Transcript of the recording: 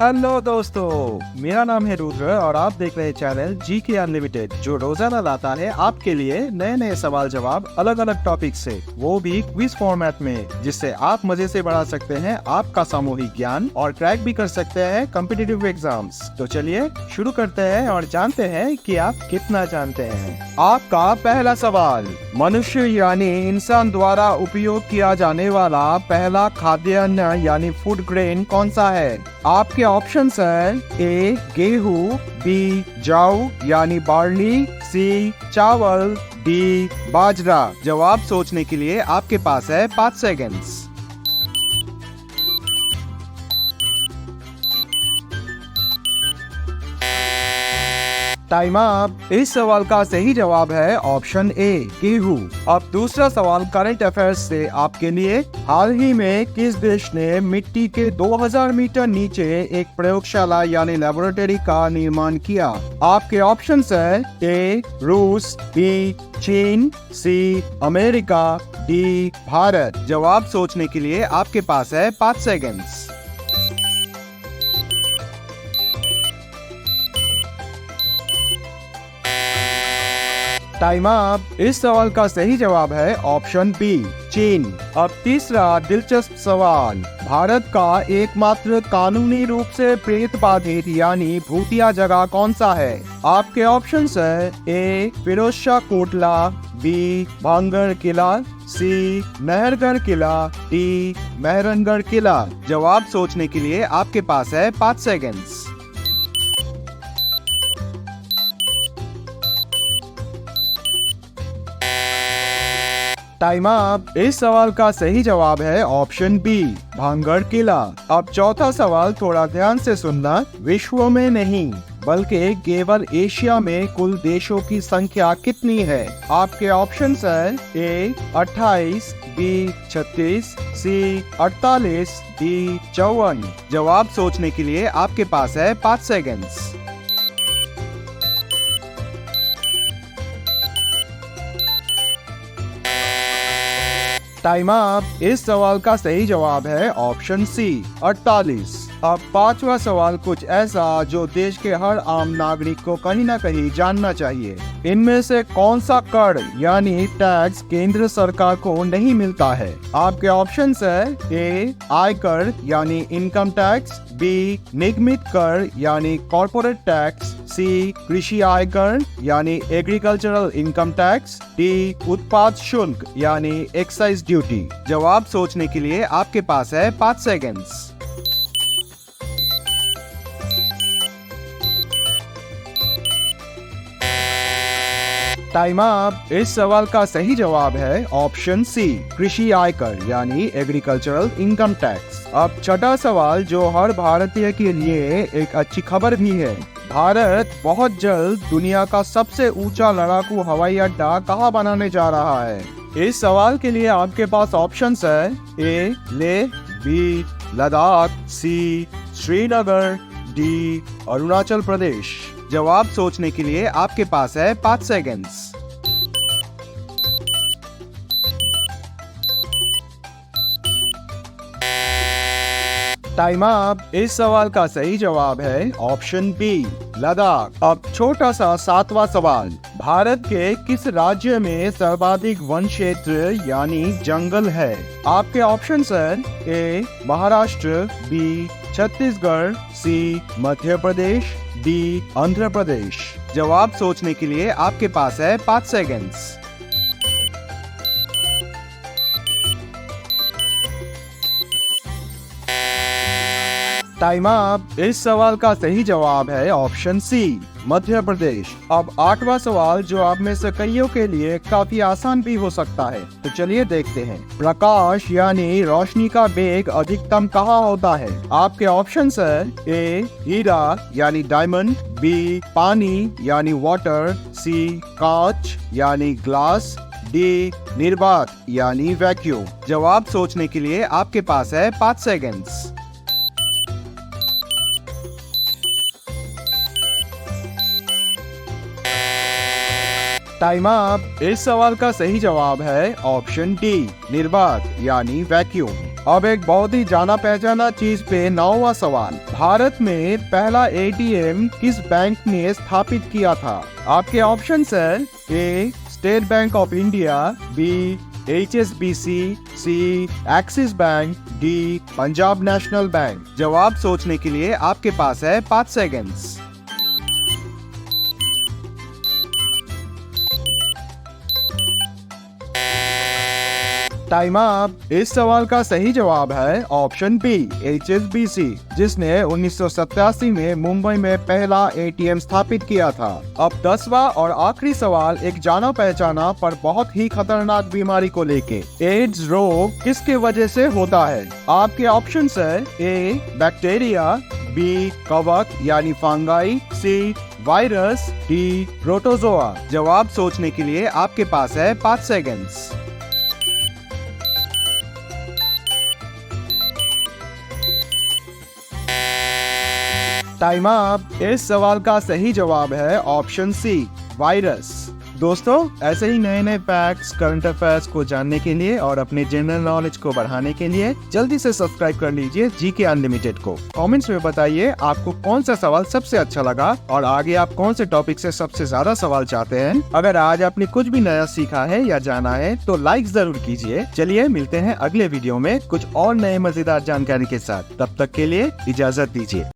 Hello दोस्तों, मेरा नाम है रुद्र और आप देख रहे हैं चैनल जी के अनलिमिटेड, जो रोजाना लाता है आपके लिए नए नए सवाल जवाब अलग अलग टॉपिक से, वो भी क्विज फॉर्मेट में, जिससे आप मजे से बढ़ा सकते हैं आपका सामूहिक ज्ञान और क्रैक भी कर सकते हैं कॉम्पिटिटिव एग्जाम्स। तो चलिए शुरू करते हैं और जानते हैं कि आप कितना जानते हैं। आपका पहला सवाल, मनुष्य यानी इंसान द्वारा उपयोग किया जाने वाला पहला खाद्यान्न यानी फूड ग्रेन कौन सा है? आपके ऑप्शंस हैं ए गेहूं, बी जौ यानी बार्ली, सी चावल, डी बाजरा। जवाब सोचने के लिए आपके पास है 5 सेकंड्स। Time up. इस सवाल का सही जवाब है ऑप्शन ए गेहूं। अब दूसरा सवाल करंट अफेयर्स से आपके लिए। हाल ही में किस देश ने मिट्टी के 2000 मीटर नीचे एक प्रयोगशाला यानी लेबोरेटरी का निर्माण किया? आपके ऑप्शंस है ए रूस, बी चीन, सी अमेरिका, डी भारत। जवाब सोचने के लिए आपके पास है 5 सेकंड्स। Time up. इस सवाल का सही जवाब है ऑप्शन बी चीन। अब तीसरा दिलचस्प सवाल, भारत का एकमात्र कानूनी रूप से प्रेत बाधित यानी भूतिया जगह कौन सा है? आपके ऑप्शंस है ए फिरोजशाह कोटला, बी भांगड़ किला, सी मेहरगढ़ किला, डी मेहरनगढ़ किला। जवाब सोचने के लिए आपके पास है 5 सेकंड्स। Time up. इस सवाल का सही जवाब है ऑप्शन बी भांगड़ किला। अब चौथा सवाल थोड़ा ध्यान से सुनना। विश्व में नहीं बल्कि केवल एशिया में कुल देशों की संख्या कितनी है? आपके ऑप्शंस हैं ए 28, बी 36, सी 48, डी 54। जवाब सोचने के लिए आपके पास है 5 सेकंड्स। Time up. इस सवाल का सही जवाब है ऑप्शन सी 48। अब पांचवा सवाल कुछ ऐसा जो देश के हर आम नागरिक को कहीं ना कहीं जानना चाहिए। इनमें से कौन सा कर यानी टैक्स केंद्र सरकार को नहीं मिलता है? आपके ऑप्शंस है ए आयकर यानी इनकम टैक्स, बी निगमित कर यानी कॉर्पोरेट टैक्स, सी कृषि आयकर यानी एग्रीकल्चरल इनकम टैक्स, डी उत्पाद शुल्क यानी एक्साइज ड्यूटी। जवाब सोचने के लिए आपके पास है 5 सेकंड्स। Time up. इस सवाल का सही जवाब है ऑप्शन सी कृषि आयकर यानी एग्रीकल्चरल इनकम टैक्स। अब छठा सवाल जो हर भारतीय के लिए एक अच्छी खबर भी है। भारत बहुत जल्द दुनिया का सबसे ऊंचा लड़ाकू हवाई अड्डा कहाँ बनाने जा रहा है? इस सवाल के लिए आपके पास ऑप्शंस है ए लेह, बी लद्दाख, सी श्रीनगर, डी अरुणाचल प्रदेश। जवाब सोचने के लिए आपके पास है 5 सेकंड्स। Time up. इस सवाल का सही जवाब है ऑप्शन बी लद्दाख। अब छोटा सा 7वां सवाल, भारत के किस राज्य में सर्वाधिक वन क्षेत्र यानी जंगल है? आपके ऑप्शंस हैं ए महाराष्ट्र, बी छत्तीसगढ़, सी मध्य प्रदेश, डी आंध्र प्रदेश। जवाब सोचने के लिए आपके पास है 5 सेकंड्स। Time up. इस सवाल का सही जवाब है ऑप्शन सी मध्य प्रदेश। अब 8वां सवाल जो आप में से कईयों के लिए काफी आसान भी हो सकता है, तो चलिए देखते हैं। प्रकाश यानी रोशनी का वेग अधिकतम कहाँ होता है? आपके ऑप्शंस है ए हीरा यानी डायमंड, बी पानी यानी वाटर, सी कांच यानी ग्लास, डी निर्वात यानी वैक्यूम। जवाब सोचने के लिए आपके पास है 5 सेकंड्स। Time up. इस सवाल का सही जवाब है ऑप्शन डी निर्वात यानी वैक्यूम। अब एक बहुत ही जाना पहचाना चीज पे 9वां सवाल। भारत में पहला एटीएम किस बैंक ने स्थापित किया था? आपके ऑप्शन है A State Bank of India, B HSBC, C Axis Bank, D Punjab National Bank. जवाब सोचने के लिए आपके पास है 5 सेकंड्स। Time up. इस सवाल का सही जवाब है ऑप्शन बी HSBC, जिसने 1987 में मुंबई में पहला एटीएम स्थापित किया था। अब 10वां और आखिरी सवाल एक जाना पहचाना पर बहुत ही खतरनाक बीमारी को लेके। एड्स रोग किसके वजह से होता है? आपके ऑप्शन है ए बैक्टीरिया, बी कवक यानी fungi, C virus, D protozoa. जवाब सोचने के लिए आपके पास है 5 सेकंड्स। Time up. इस सवाल का सही जवाब है ऑप्शन सी वायरस। दोस्तों, ऐसे ही नए नए फैक्ट्स, करंट अफेयर्स को जानने के लिए और अपने जनरल नॉलेज को बढ़ाने के लिए जल्दी से सब्सक्राइब कर लीजिए जीके अनलिमिटेड को। कमेंट्स में बताइए आपको कौन सा सवाल सबसे अच्छा लगा और आगे आप कौन से टॉपिक से सबसे ज्यादा सवाल चाहते हैं। अगर आज आपने कुछ भी नया सीखा है या जाना है तो लाइक जरूर कीजिए। चलिए मिलते हैं अगले वीडियो में कुछ और नए मजेदार जानकारी के साथ। तब तक के लिए इजाजत दीजिए।